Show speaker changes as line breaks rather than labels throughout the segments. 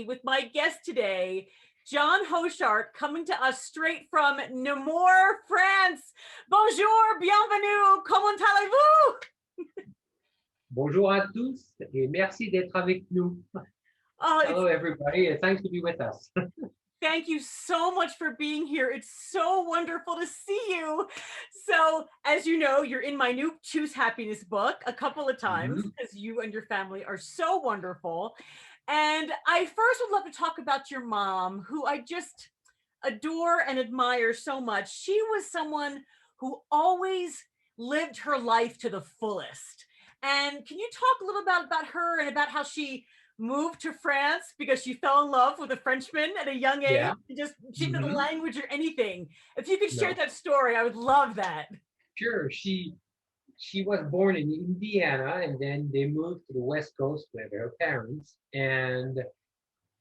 with my guest today, John Hochart, coming to us straight from Nemours, France. Bonjour, bienvenue, comment allez-vous?
Bonjour à tous et merci d'être avec nous. Hello, everybody. Thanks to be with us.
Thank you so much for being here. It's so wonderful to see you. So, as you know, you're in my new Choose Happiness book a couple of times because you and your family are so wonderful. And I first would love to talk about your mom, who I just adore and admire so much. She was someone who always lived her life to the fullest. And can you talk a little about her and about how she moved to France because she fell in love with a Frenchman at a young age?
Yeah.
Just she didn't know the language or anything. If you could share
No.
that story, I would love that.
Sure. She was born in Indiana, and then they moved to the West Coast with her parents. And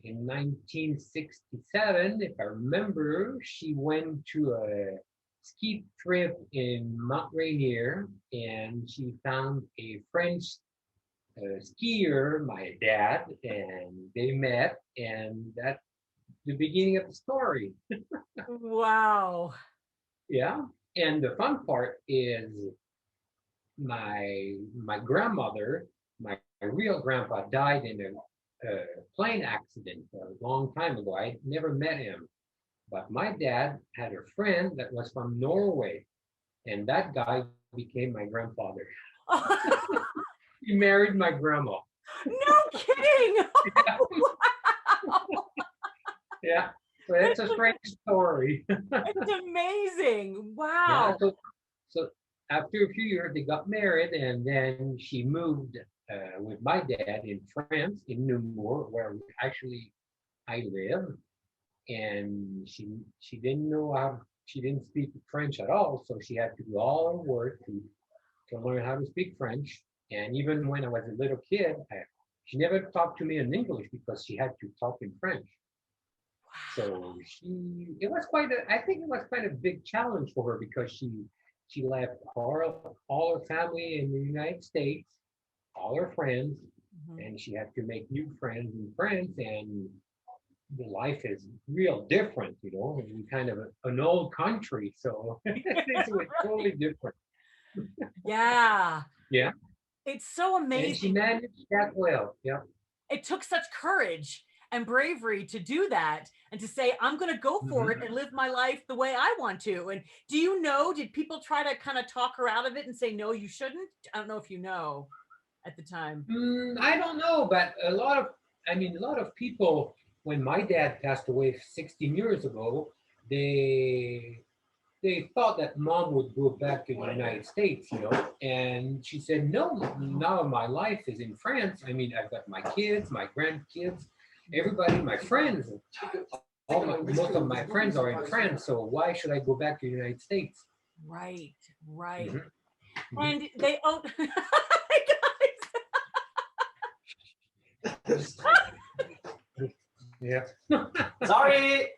in 1967, if I remember, she went to a ski trip in Mount Rainier, and she found a French skier, my dad, and they met, and that's the beginning of the story.
Wow.
Yeah. And the fun part is my grandmother, my real grandpa, died in a plane accident a long time ago. I never met him, but my dad had a friend that was from Norway, and that guy became my grandfather. He married my grandma.
No kidding.
Yeah.
Wow.
Yeah. So it's a strange story.
It's amazing.
Yeah.
Wow.
So after a few years, they got married, and then she moved with my dad in France, in Nemours, where actually I live. And she didn't know how, she didn't speak French at all, so she had to do all her work to learn how to speak French. And even when I was a little kid, she never talked to me in English because she had to talk in French. So it was I think it was quite a big challenge for her because she left all her family in the United States, all her friends, and she had to make new friends in France. And the life is real different, you know. We kind of an old country, so it was totally different.
Yeah.
Yeah.
It's so amazing.
And she managed that well. Yeah.
It took such courage and bravery to do that and to say, I'm going to go for it and live my life the way I want to. And do you know, did people try to kind of talk her out of it and say, no, you shouldn't? I don't know if you know at the time.
I don't know, but a lot of people, when my dad passed away 16 years ago, they thought that mom would go back to the United States, you know, and she said, no, now my life is in France. I mean, I've got my kids, my grandkids, everybody, my friends, most of my friends are in France, so why should I go back to the United States?
Right. And they own, guys.
Yeah.
Sorry.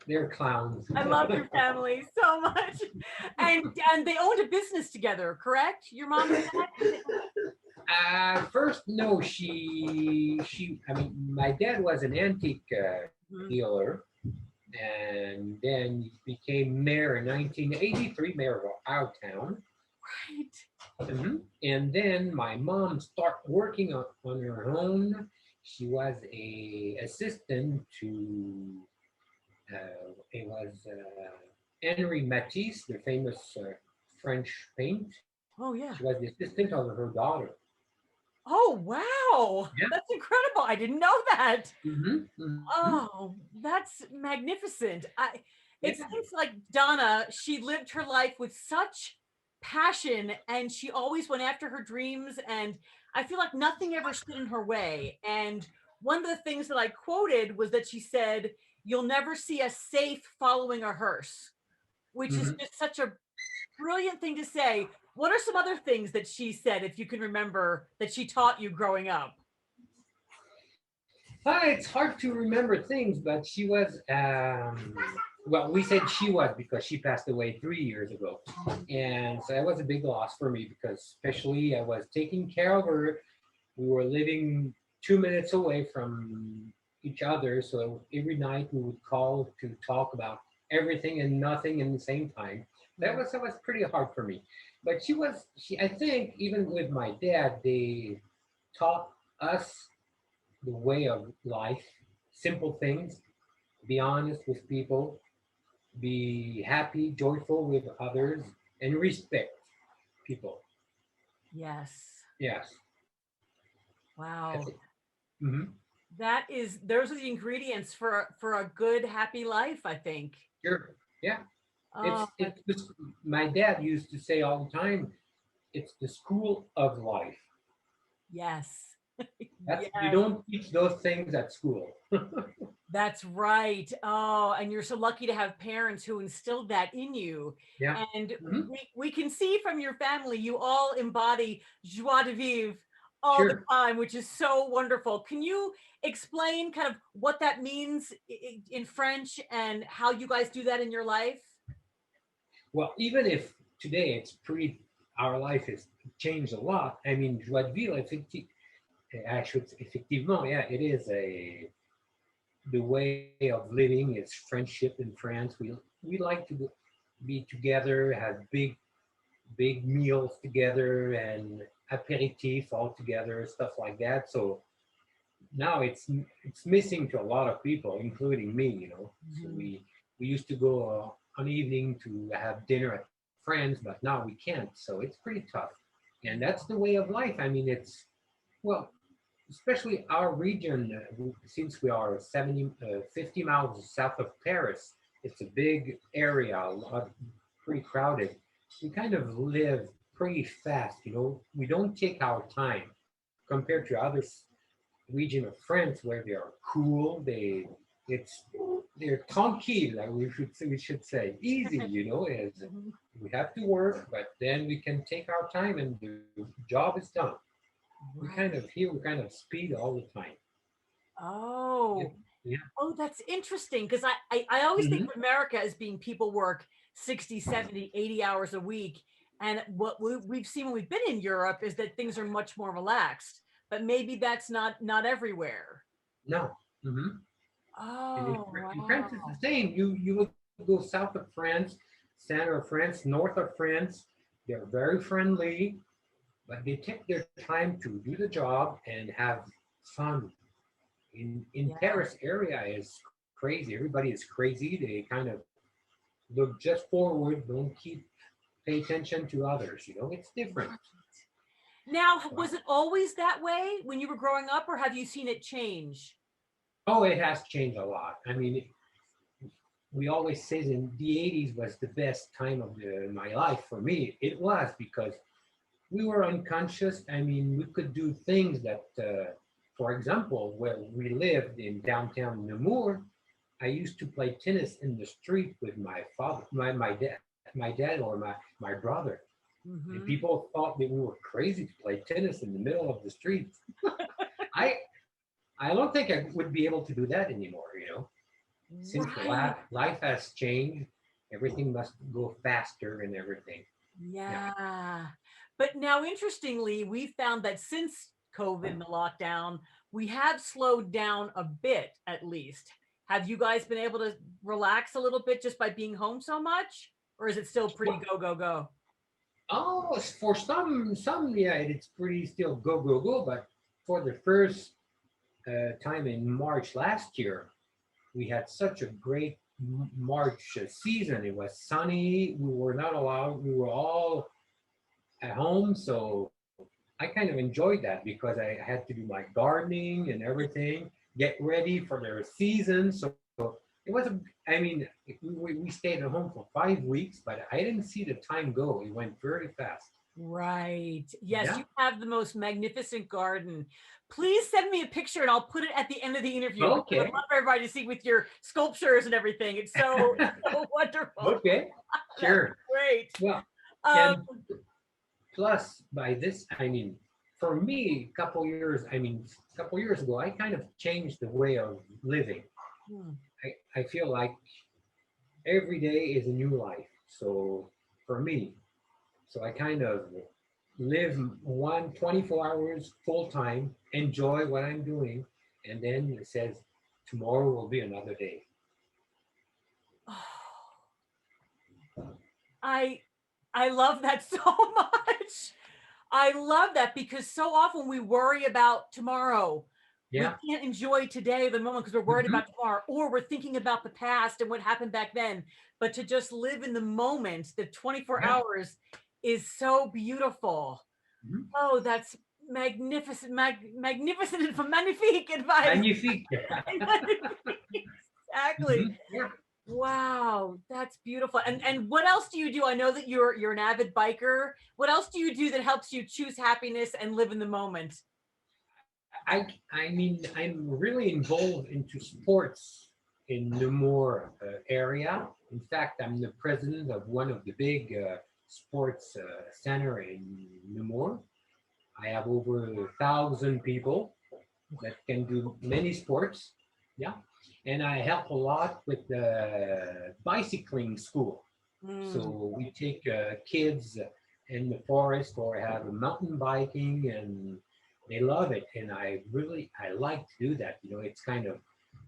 They're clowns.
I love your family so much. And they owned a business together, correct? Your mom and dad?
First, no, I mean, my dad was an antique dealer, and then he became mayor in 1983, mayor of our town.
Right.
And then my mom started working on her own. She was a assistant to it was Henri Matisse, the famous French paint.
Oh yeah.
She was the assistant of her daughter.
Oh wow,
Yeah.
That's incredible. I didn't know that. Oh, that's magnificent. It seems like Donna, she lived her life with such passion and she always went after her dreams, and I feel like nothing ever stood in her way. And one of the things that I quoted was that she said, you'll never see us safe following a hearse, which is just such a brilliant thing to say. What are some other things that she said, if you can remember, that she taught you growing up?
It's hard to remember things, but she was, well, we said she was because she passed away 3 years ago. And so that was a big loss for me because especially I was taking care of her. We were living 2 minutes away from each other. So every night we would call to talk about everything and nothing in the same time.
Yeah.
That was pretty hard for me. But she I think even with my dad, they taught us the way of life, simple things, be honest with people, be happy, joyful with others, and respect people.
Yes.
Yes. I
Wow.
think. Mhm.
Those are the ingredients for a good, happy life, I think.
Sure. Yeah.
Oh,
It's just, my dad used to say all the time, it's the school of life.
yes.
That's you
Yes.
don't teach those things at school.
That's right. Oh, and you're so lucky to have parents who instilled that in you.
Yeah.
And
Hmm.
we can see from your family, you all embody joie de vivre all the
Sure.
time, which is so wonderful. Can you explain kind of what that means in French and how you guys do that in your life?
Well, even if today it's pretty, our life has changed a lot. I mean, joie de vivre, effectivement, yeah, it is the way of living. It's friendship in France. We like to be together, have big meals together, and aperitif all together, stuff like that. So now it's missing to a lot of people, including me. So
Mhm.
we used to go on evening to have dinner at friends, but now we can't. So it's pretty tough, and that's the way of life. I mean, it's well, especially our region, since we are 50 miles south of Paris. It's a big area, a lot, pretty crowded. We kind of live pretty fast. We don't take our time compared to other region of France where they are cool. It's they're tranquille, like we should say easy. Is
Mhm.
we have to work, but then we can take our time and the job is done.
Right.
We kind of speed all the time. Yeah.
Oh,
Yeah.
oh, that's interesting because I always think
Hmm.
of America as being people work 60, 70, 80 hours a week. And what we've seen when we've been in Europe is that things are much more relaxed, but maybe that's not everywhere.
No. Hmm. And
Oh,
in France, it's
wow.
the same. You would go south of France, center of France, north of France. They're very friendly, but they take their time to do the job and have fun. In
Yeah.
Paris area is crazy. Everybody is crazy. They kind of look just forward, don't pay attention to others. It's different.
Right. Now, was it always that way when you were growing up, or have you seen it change?
Oh, it has changed a lot. I mean, we always say in the 80s was the best time of my life for me. It was because we were unconscious. I mean, we could do things that, for example, where we lived in downtown Nemours, I used to play tennis in the street with my father, my dad, or my brother. And
Hmm.
people thought that we were crazy to play tennis in the middle of the street. I I don't think I would be able to do that anymore. Since the
Right.
life has changed, everything must go faster and everything. Yeah.
Yeah. But now, interestingly, we found that since COVID and the lockdown, we have slowed down a bit at least. Have you guys been able to relax a little bit just by being home so much? Or is it still pretty
Well,
go, go, go?
oh, for some, yeah, it's pretty still go go go. But for the first time in March last year, we had such a great March season. It was sunny. We were not allowed. We were all at home, so I kind of enjoyed that because I had to do my gardening and everything, get ready for their season. So it was I mean, we stayed at home for 5 weeks, but I didn't see the time go. It went very fast.
Right. Yes,
Yeah.
you have the most magnificent garden. Please send me a picture and I'll put it at the end of the interview because I'd
Okay.
love for everybody to see with your sculptures and everything. It's so wonderful.
Okay.
That's
Sure.
great.
Well,
Um,
and plus by this, I mean, for me, a couple years ago, I kind of changed the way of living.
hmm,
I feel like every day is a new life. So for me, so I kind of live 24 hours full time, enjoy what I'm doing, and then it says tomorrow will be another day.
I I love that so much. I love that because so often we worry about tomorrow. We
Yeah.
can't enjoy today, the moment, because we're worried
Mhm.
about tomorrow, or we're thinking about the past and what happened back then. But to just live in the moment, the 24
Yeah.
hours is so beautiful.
Mhm.
Oh, that's magnificent, magnificent and magnifique advice.
Magnifique.
Exactly.
Mhm. Yeah.
Wow, that's beautiful. And what else do you do? I know that you're an avid biker. What else do you do that helps you choose happiness and live in the moment?
I mean, I'm really involved into sports in Nemours area. In fact, I'm the president of one of the big sports center in Nemours. I have over 1,000 people that can do many sports. Yeah. And I help a lot with the bicycling school.
Mm,
So we take kids in the forest or have a mountain biking, and they love it. And I like to do that. It's kind of,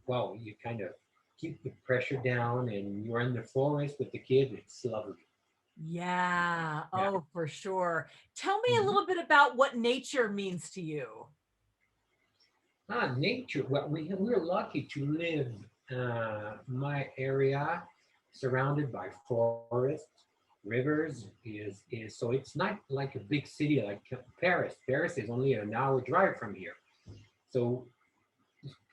well, you kind of keep the pressure down and you're in the forest with the kid. It's lovely.
yeah.
Yeah.
Oh, for sure. Tell me a
Mhm.
little bit about what nature means to you.
Nature. Well, we're lucky to live my area surrounded by forests, rivers. Is so it's not like a big city like Paris. Paris is only an hour drive from here. So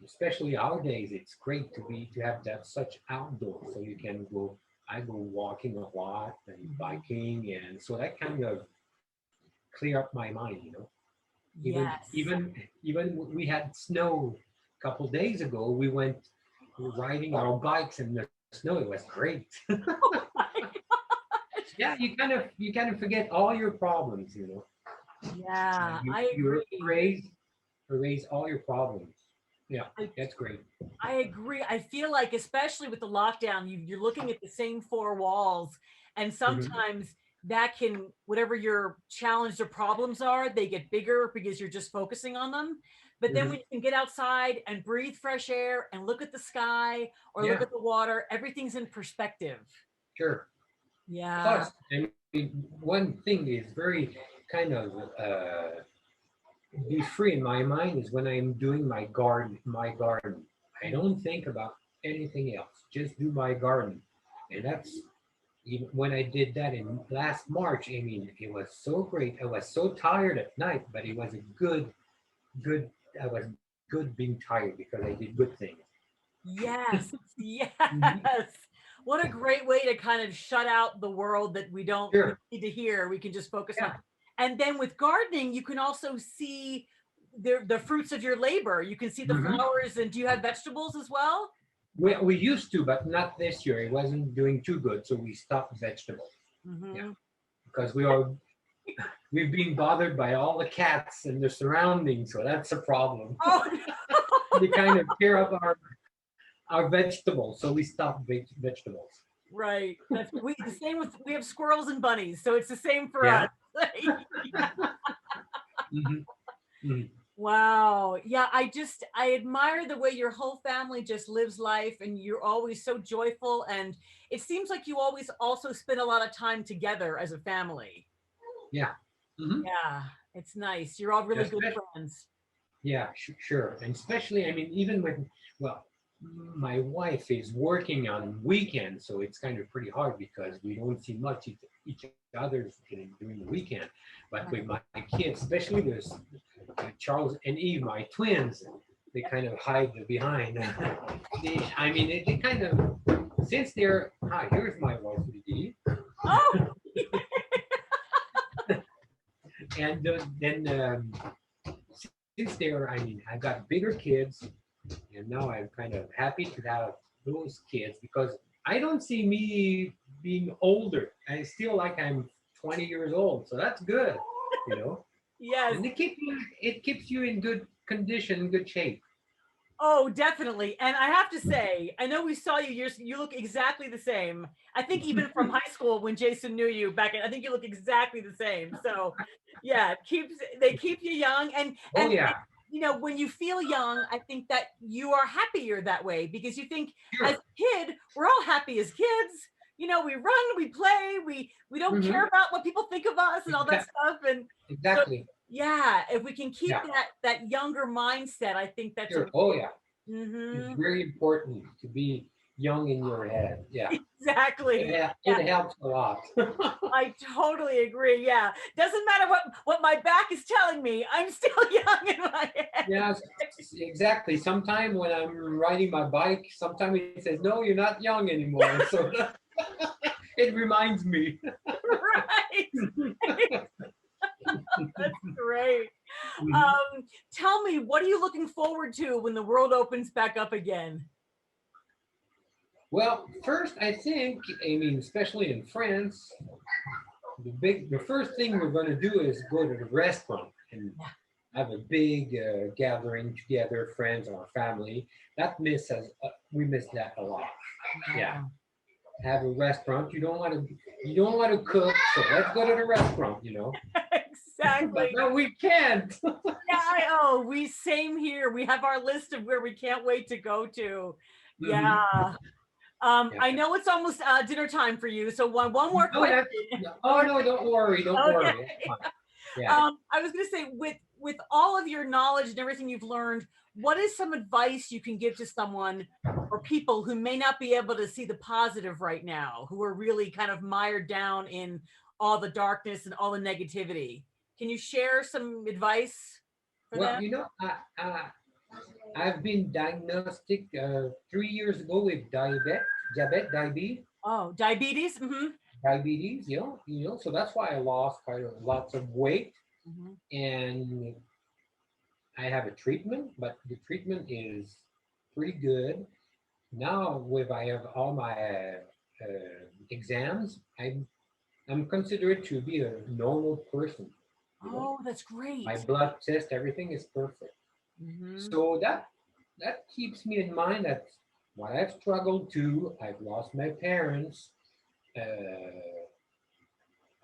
especially nowadays, it's great to have that such outdoors. So you can go. I go walking a lot and
Mhm.
biking, and so that kind of clear up my mind. Even
Yes.
even even we had snow a couple days ago. We were riding our bikes in the snow. It was great.
Oh my
Yeah, you kind of forget all your problems.
Yeah,
You
I
you
agree.
erase all your problems. Yeah,
I
that's great.
I agree. I feel like, especially with the lockdown, you're looking at the same four walls, and
Hmm.
sometimes that can, whatever your challenge or problems are, they get bigger because you're just focusing on them. But then when
Hmm.
you can get outside and breathe fresh air and look at the sky or look
Yeah,
at the water, everything's in perspective.
sure.
Yeah.
Plus, I mean, one thing is very kind of be free in my mind is when I'm doing my garden. I don't think about anything else. Just do my garden. And that's even when I did that in last March. I mean, it was so great. I was so tired at night, but it was a good. I was good being tired because I did good things.
Yes.
Mhm.
Yes. What a great way to kind of shut out the world that we
Sure.
need to hear. We can just focus on.
Yeah.
And then with gardening, you can also see the fruits of your labor. You can see the
Hmm.
flowers. And do you have vegetables as well?
We used to, but not this year. It wasn't doing too good, so we stopped vegetables. Yeah,
Hmm.
because we've been bothered by all the cats and the surroundings, so that's a problem.
Oh,
They kind of tear up our vegetables, so we stopped vegetables.
right. That's we the same with we have squirrels and bunnies, so it's the same for us.
Yeah. Hmm. Hmm.
Wow. Yeah, I admire the way your whole family just lives life, and you're always so joyful, and it seems like you always also spend a lot of time together as a family.
Yeah. Hmm.
Yeah, it's nice. You're all really good
Especially,
friends.
yeah, sure. And especially, I mean, even when, well, my wife is working on weekends, so it's kind of pretty hard because we don't see much each other's during the weekend. But with
Right.
my kids, especially there's Charles and Eve, my twins, they kind of hide behind. I mean, they kind of, since they're, hi, here's my wife, Lydie.
Oh,
And then since they're, I mean, I've got bigger kids, and now I'm kind of happy to have those kids because I don't see me being older. I still like I'm 20 years old, so that's good, you know.
yes.
And it keeps you in good condition, good shape.
Oh, definitely. And I have to say, I know we saw you years, you look exactly the same. I think even from high school when Jason knew you back in, I think you look exactly the same. So yeah, they keep you young
Oh
and
yeah,
you know, when you feel young, I think that you are happier that way because you think as
sure.
a kid, we're all happy as kids. You know, we run, we play, we don't care
Hmm.
about what people think of us and all that stuff. And so
Exactly.
yeah, if we can keep
Yeah,
that younger mindset, I think that's a
sure. Oh yeah. It's
Mhm.
very important to be young in your head. Yeah.
Exactly. Yeah,
It helps a lot.
I totally agree. Yeah. Doesn't matter what my back is telling me. I'm still young in my head.
Yes, exactly. Sometime when I'm riding my bike, sometimes it says, "No, you're not young anymore." So it reminds me.
Right. That's great.
Mhm.
Tell me, what are you looking forward to when the world opens back up again?
Well, first, I think, I mean, especially in France, the first thing we're going to do is go to the restaurant and
Yeah.
have a big gathering together, friends or family. We miss that a lot. Yeah,
Yeah.
have a restaurant. You don't want to cook, so let's go to the restaurant. But
Exactly.
no, we can't.
Yeah, we same here. We have our list of where we can't wait to go to.
Hmm.
Yeah.
Yeah.
I know it's almost dinner time for you, so one more
Oh
question.
yeah. Oh no, don't worry, don't
Okay.
worry. It's fine. Yeah.
I was gonna say, with all of your knowledge and everything you've learned, what is some advice you can give to someone or people who may not be able to see the positive right now, who are really kind of mired down in all the darkness and all the negativity? Can you share some advice for
Well,
them?
I've been diagnosed 3 years ago with diabetes,
Oh, diabetes. Mm-hmm.
diabetes. So that's why I lost lots of weight,
Mm-hmm.
and I have a treatment, but the treatment is pretty good. Now, with I have all my exams, I'm considered to be a normal person. You know,
Oh, that's
my
great.
blood test, everything is perfect.
Mm-hmm.
So that keeps me in mind that what I've struggled to, I've lost my parents. Uh,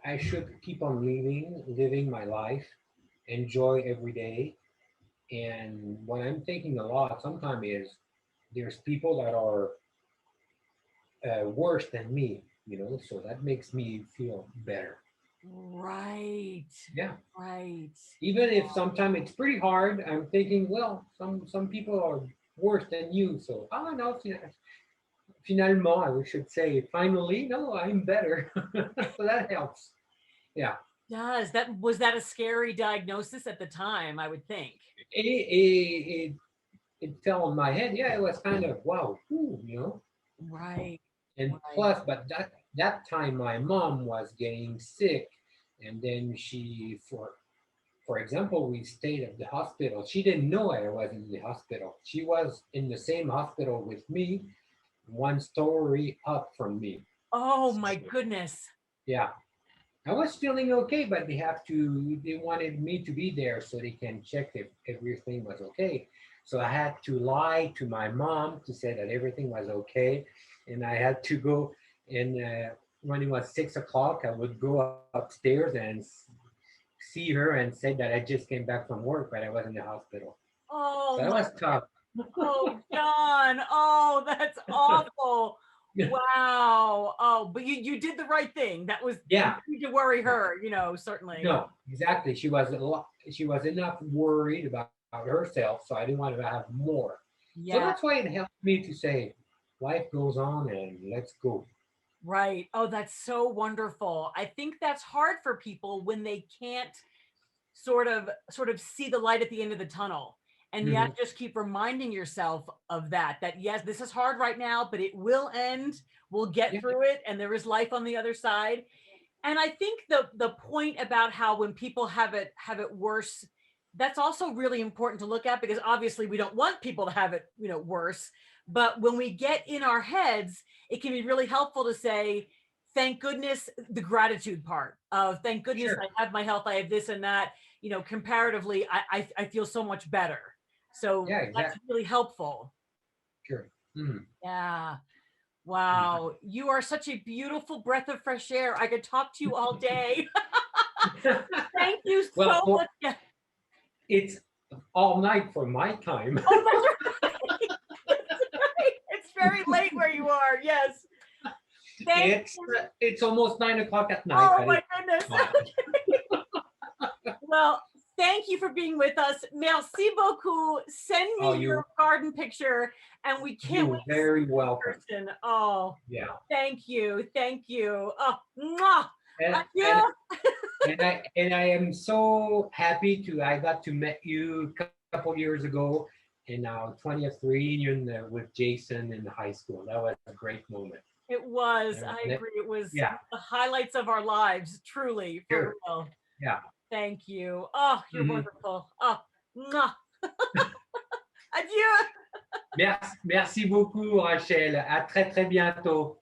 I should keep on living my life, enjoy every day. And what I'm thinking a lot sometimes is there's people that are worse than me, so that makes me feel better.
Right.
Yeah.
Right.
Even if sometimes it's pretty hard, I'm thinking, well, some people are worse than you. So, oh no, finalement, we should say, finally, no, I'm better. So that helps. Yeah.
Does that was that a scary diagnosis at the time, I would think.
It fell on my head. Yeah, it was kind of wow,
Right.
and
Right.
plus, but that time my mom was getting sick, and then for example, we stayed at the hospital. She didn't know I was in the hospital. She was in the same hospital with me, one story up from me.
Oh my goodness.
Yeah, I was feeling okay, but they wanted me to be there so they can check if everything was okay. So I had to lie to my mom to say that everything was okay. And I had to go and when it was 6 o'clock, I would go upstairs and see her and say that I just came back from work, but I was in the hospital.
Oh
So that
my
was tough.
oh John. Oh, that's awful. Wow. Oh, but you did the right thing. That was you
Yeah,
didn't need to worry her, certainly.
no, exactly. She was a lot. She was enough worried about herself, so I didn't want to have more. So
Yeah.
that's why it helped me to say, life goes on and let's go.
Right. Oh, that's so wonderful. I think that's hard for people when they can't sort of see the light at the end of the tunnel. And you have
Hmm.
to just keep reminding yourself of that yes, this is hard right now, but it will end. We'll get
Yeah,
through it and there is life on the other side. And I think the point about how when people have it worse, that's also really important to look at because obviously we don't want people to have it, worse. But when we get in our heads, it can be really helpful to say, thank goodness, the gratitude part of thank goodness
sure.
I have my health, I have this and that, comparatively, I feel so much better. So
Yeah,
that's
exactly.
really helpful.
Sure. Mhm.
Yeah. Wow. You are such a beautiful breath of fresh air. I could talk to you all day. Thank you
Well,
so much. Yeah.
it's all night for my time.
Oh, that's right. That's right. It's very late where you are. Yes. Thank
It's
you.
it's almost 9 o'clock at night.
Oh
But
my
it's
goodness.
fine.
Well, thank you for being with us. Merci beaucoup. Send
Oh,
me your garden picture, and we can't wait
you're
to see
very
you in
welcome.
person. Oh,
Yeah.
thank you. Thank you. Oh, mwah.
And, and
Adieu.
and I am so happy I got to meet you a couple years ago, and our 20th reunion with Jason in high school. That was a great moment.
It was.
And
I
it-
agree. It was
yeah,
the highlights of our lives, truly, for
sure.
real.
Yeah.
Thank you. Oh, you're
Mhm.
wonderful. Oh, mwah. Adieu.
Merci beaucoup, Rachel. À très, très bientôt.